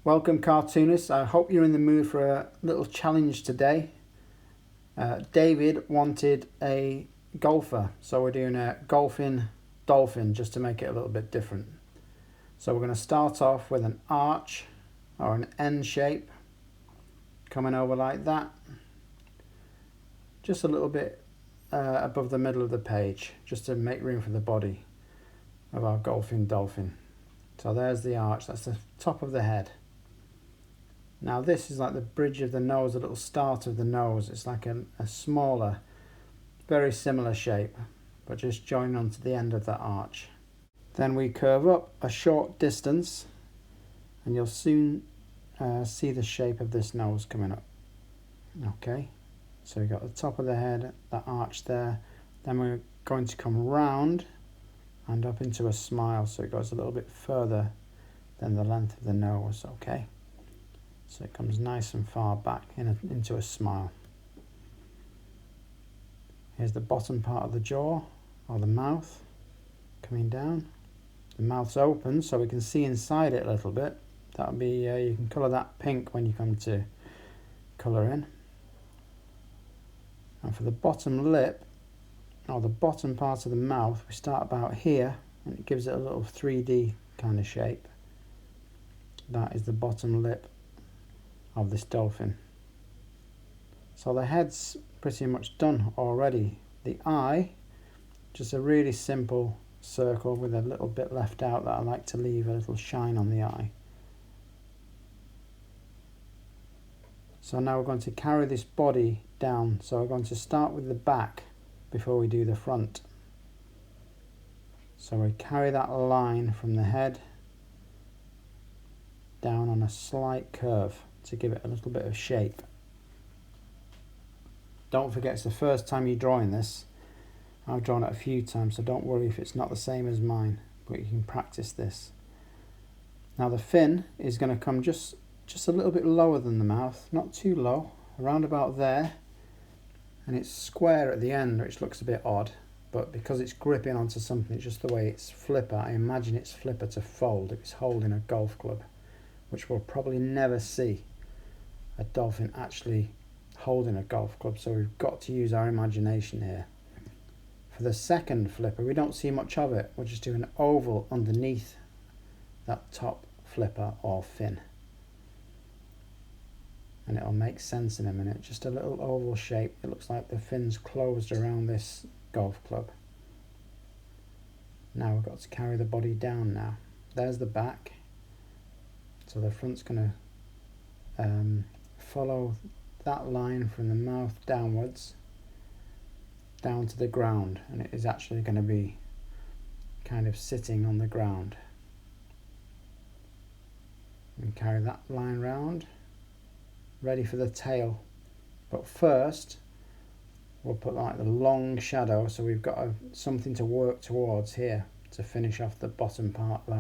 Welcome cartoonists, I hope you're in the mood for a little challenge today. David wanted a golfer, so we're doing a Golfin Dolphin just to make it a little bit different. So we're going to start off with an arch or an N shape coming over like that, just a little bit above the middle of the page, just to make room for the body of our Golfin Dolphin. So there's the arch, that's the top of the head. Now this is like the bridge of the nose, the little start of the nose. It's like a smaller, very similar shape, but just joining onto the end of the arch. Then we curve up a short distance and you'll soon see the shape of this nose coming up. Okay, so we've got the top of the head, that arch there. Then we're going to come round and up into a smile, so it goes a little bit further than the length of the nose, okay? So it comes nice and far back into a smile. Here's the bottom part of the jaw, or the mouth, coming down. The mouth's open, so we can see inside it a little bit. That'll be, you can colour that pink when you come to colour in. And for the bottom lip, or the bottom part of the mouth, we start about here, and it gives it a little 3D kind of shape. That is the bottom lip of this dolphin. So the head's pretty much done already. The eye, just a really simple circle with a little bit left out that I like to leave a little shine on the eye. So now we're going to carry this body down. So we're going to start with the back before we do the front. So we carry that line from the head down on a slight curve to give it a little bit of shape. Don't forget, it's the first time you're drawing this. I've drawn it a few times, so don't worry if it's not the same as mine, but you can practice this. Now the fin is going to come just a little bit lower than the mouth, not too low, around about there, and it's square at the end, which looks a bit odd, but because it's gripping onto something, it's just the way its flipper, I imagine its flipper to fold if it's holding a golf club, which we'll probably never see a dolphin actually holding a golf club, so we've got to use our imagination here. For the second flipper, we don't see much of it. We'll just do an oval underneath that top flipper or fin, and it'll make sense in a minute. Just a little oval shape. It looks like the fin's closed around this golf club. Now we've got to carry the body down now. There's the back. So the front's going to follow that line from the mouth downwards, down to the ground, and it is actually going to be kind of sitting on the ground. And carry that line round, ready for the tail. But first, we'll put like the long shadow, so we've got something to work towards here to finish off the bottom part of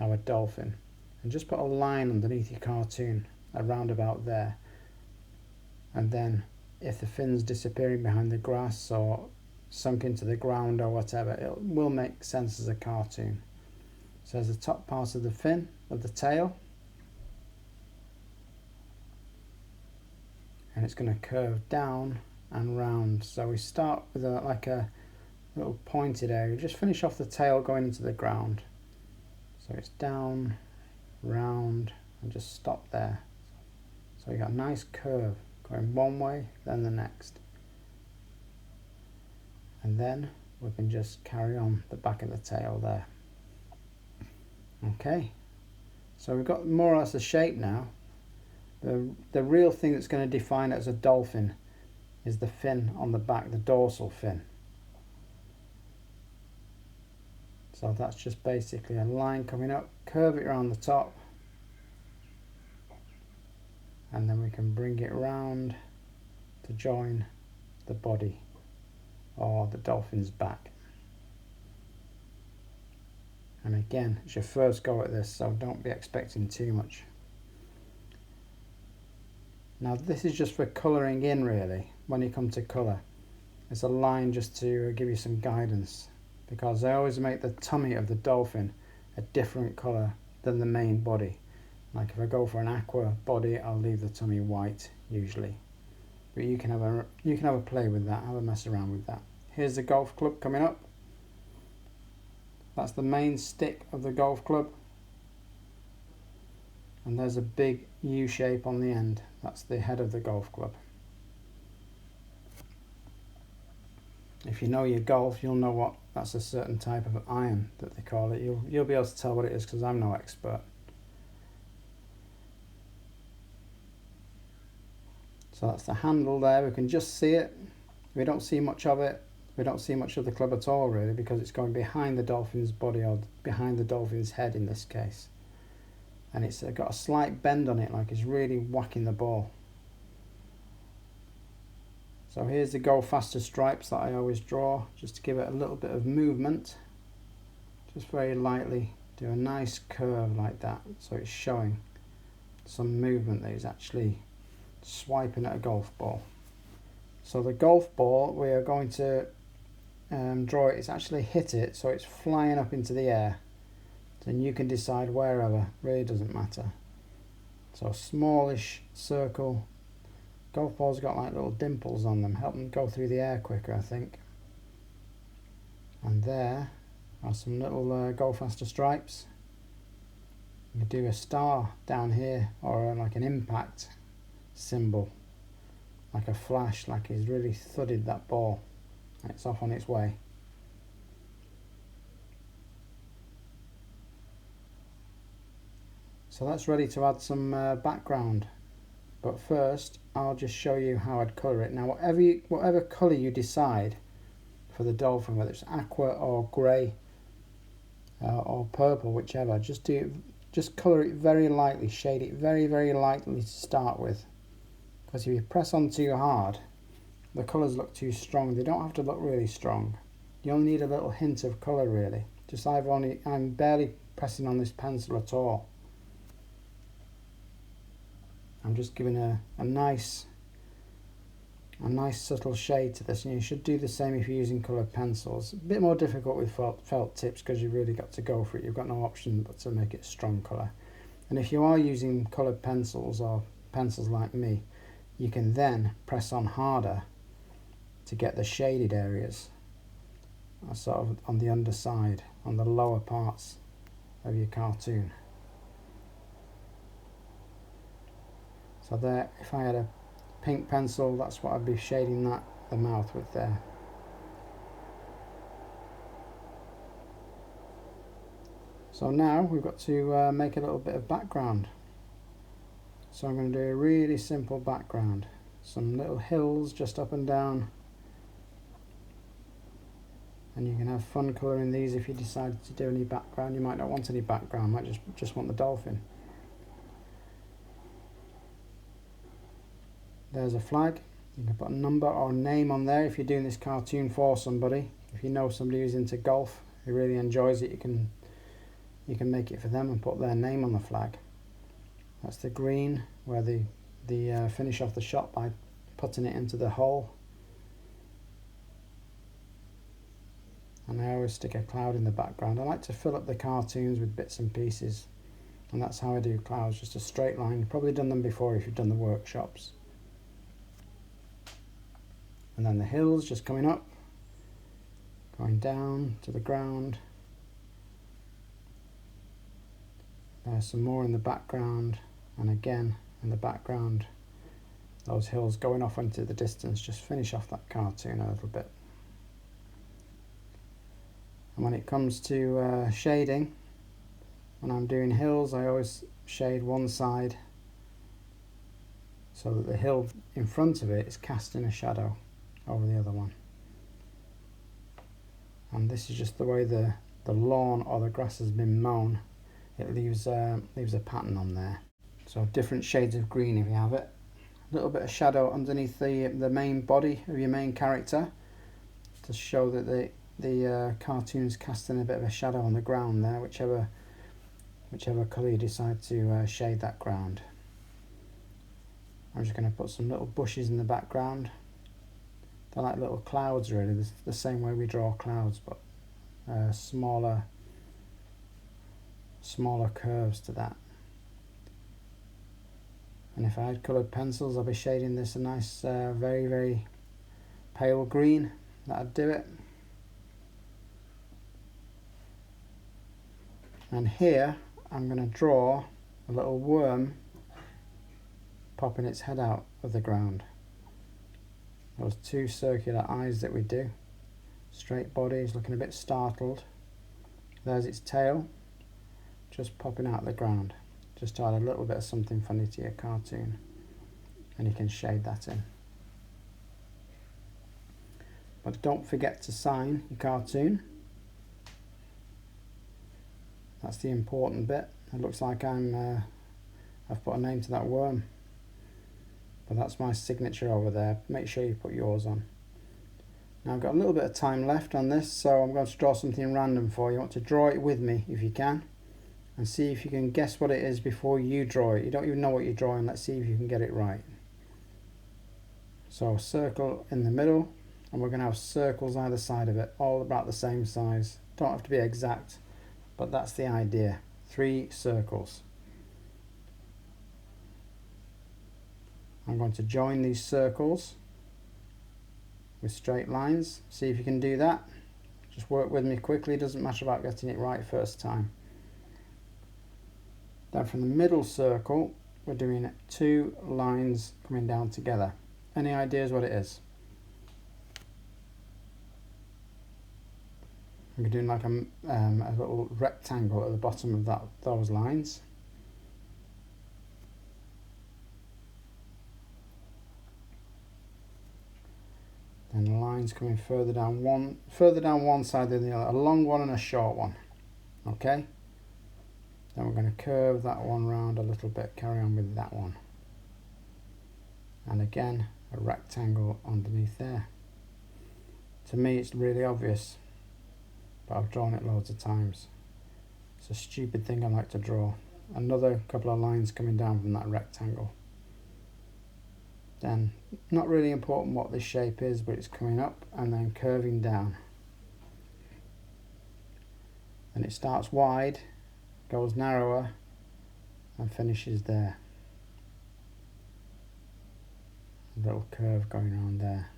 our dolphin. And just put a line underneath your cartoon, around about there. And then if the fin's disappearing behind the grass or sunk into the ground or whatever, it will make sense as a cartoon. So there's the top part of the fin, of the tail. And it's going to curve down and round. So we start with like a little pointed area. Just finish off the tail going into the ground. So it's down, round, and just stop there. So you got a nice curve going one way, then the next. And then we can just carry on the back of the tail there. Okay, so we've got more or less a shape now. The real thing that's going to define it as a dolphin is the fin on the back, the dorsal fin. So that's just basically a line coming up, curve it around the top, and then we can bring it round to join the body or the dolphin's back. And again, it's your first go at this, so don't be expecting too much. Now this is just for colouring in really, when you come to colour. It's a line just to give you some guidance, because I always make the tummy of the dolphin a different colour than the main body. Like if I go for an aqua body, I'll leave the tummy white usually. But you can have a play with that, have a mess around with that. Here's the golf club coming up. That's the main stick of the golf club. And there's a big U shape on the end. That's the head of the golf club. If you know your golf, you'll know what that's a certain type of iron that they call it. You'll be able to tell what it is because I'm no expert. So that's the handle there. We can just see it. We don't see much of it. We don't see much of the club at all really, because it's going behind the dolphin's body, or behind the dolphin's head in this case. And it's got a slight bend on it, like it's really whacking the ball. So here's the go faster stripes that I always draw, just to give it a little bit of movement. Just very lightly do a nice curve like that, so it's showing some movement that is actually swiping at a golf ball. So the golf ball, we are going to draw it, it's actually hit it, so it's flying up into the air. Then you can decide wherever, really doesn't matter. So smallish circle. Golf balls got like little dimples on them, help them go through the air quicker, I think. And there are some little go faster stripes. You do a star down here, or like an impact symbol, like a flash, like he's really thudded that ball and it's off on its way. So that's ready to add some background, but first I'll just show you how I'd colour it. Now whatever colour you decide for the dolphin, whether it's aqua or grey or purple, whichever, just colour it very lightly, shade it very, very lightly to start with. Because if you press on too hard, the colours look too strong. They don't have to look really strong. You only need a little hint of colour really. I'm barely pressing on this pencil at all. I'm just giving a nice subtle shade to this, and you should do the same if you're using coloured pencils. A bit more difficult with felt tips because you've really got to go for it. You've got no option but to make it strong colour. And if you are using coloured pencils or pencils like me, you can then press on harder to get the shaded areas sort of on the underside, on the lower parts of your cartoon. So there, if I had a pink pencil, that's what I'd be shading the mouth with there. So now we've got to make a little bit of background. So I'm going to do a really simple background. Some little hills just up and down. And you can have fun colouring these if you decide to do any background. You might not want any background, you might just want the dolphin. There's a flag. You can put a number or name on there if you're doing this cartoon for somebody. If you know somebody who's into golf, who really enjoys it, you can make it for them and put their name on the flag. That's the green, where they finish off the shot by putting it into the hole. And I always stick a cloud in the background. I like to fill up the cartoons with bits and pieces, and that's how I do clouds, just a straight line. You've probably done them before if you've done the workshops. And then the hills just coming up, going down to the ground. There's some more in the background, and again in the background those hills going off into the distance. Just finish off that cartoon a little bit. And when it comes to shading, when I'm doing hills, I always shade one side so that the hill in front of it is casting a shadow over the other one. And this is just the way the lawn or the grass has been mown. It leaves a pattern on there. So different shades of green if you have it. A little bit of shadow underneath the main body of your main character to show that the cartoon's casting a bit of a shadow on the ground there, whichever colour you decide to shade that ground. I'm just going to put some little bushes in the background. They're like little clouds really, the same way we draw clouds, but smaller curves to that. And if I had coloured pencils, I'll be shading this a nice very, very pale green. That'd do it. And here I'm going to draw a little worm popping its head out of the ground. Those two circular eyes that we do. Straight body, is looking a bit startled. There's its tail, just popping out of the ground. Just to add a little bit of something funny to your cartoon. And you can shade that in. But don't forget to sign your cartoon. That's the important bit. It looks like I've put a name to that worm. But that's my signature over there. Make sure you put yours on. Now I've got a little bit of time left on this, so I'm going to draw something random for you. You want to draw it with me if you can. And see if you can guess what it is before you draw it. You don't even know what you're drawing. Let's see if you can get it right. So circle in the middle, and we're going to have circles either side of it, all about the same size. Don't have to be exact, but that's the idea. 3 circles. I'm going to join these circles with straight lines. See if you can do that. Just work with me quickly. Doesn't matter about getting it right first time. Then from the middle circle, we're doing 2 lines coming down together. Any ideas what it is? We're doing like a little rectangle at the bottom of those lines. Then lines coming further down one side than the other, a long one and a short one. Okay? Then we're going to curve that one round a little bit, carry on with that one. And again, a rectangle underneath there. To me it's really obvious, but I've drawn it loads of times. It's a stupid thing I like to draw. Another couple of lines coming down from that rectangle. Then, not really important what this shape is, but it's coming up and then curving down. Then it starts wide, goes narrower and finishes there. A little curve going around there.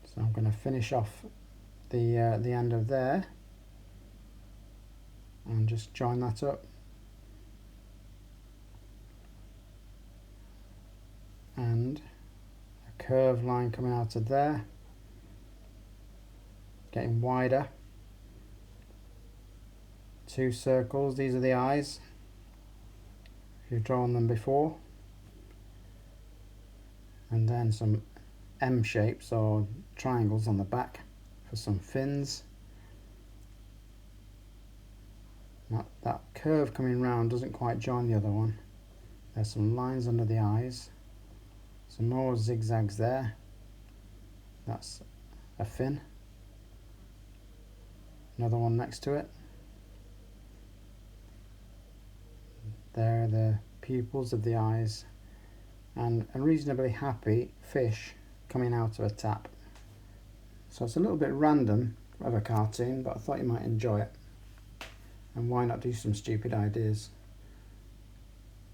So I'm going to finish off the end of there and just join that up. And a curved line coming out of there, getting wider. 2 circles, these are the eyes, if you've drawn them before. And then some M shapes or triangles on the back for some fins. That curve coming round doesn't quite join the other one. There's some lines under the eyes. Some more zigzags there. That's a fin. Another one next to it. There are the pupils of the eyes. And a reasonably happy fish coming out of a tap. So it's a little bit random of a cartoon, but I thought you might enjoy it. And why not do some stupid ideas?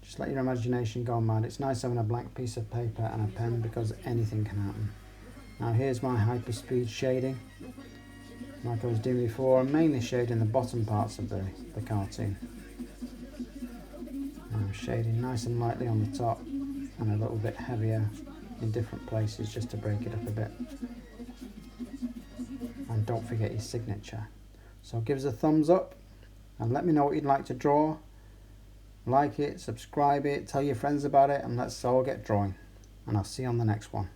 Just let your imagination go mad. It's nice having a blank piece of paper and a pen because anything can happen. Now here's my hyperspeed shading. Like I was doing before, I'm mainly shading the bottom parts of the cartoon. I'm shading nice and lightly on the top and a little bit heavier in different places just to break it up a bit. And don't forget your signature. So give us a thumbs up and let me know what you'd like to draw. Like it, subscribe it, tell your friends about it, and let's all get drawing. And I'll see you on the next one.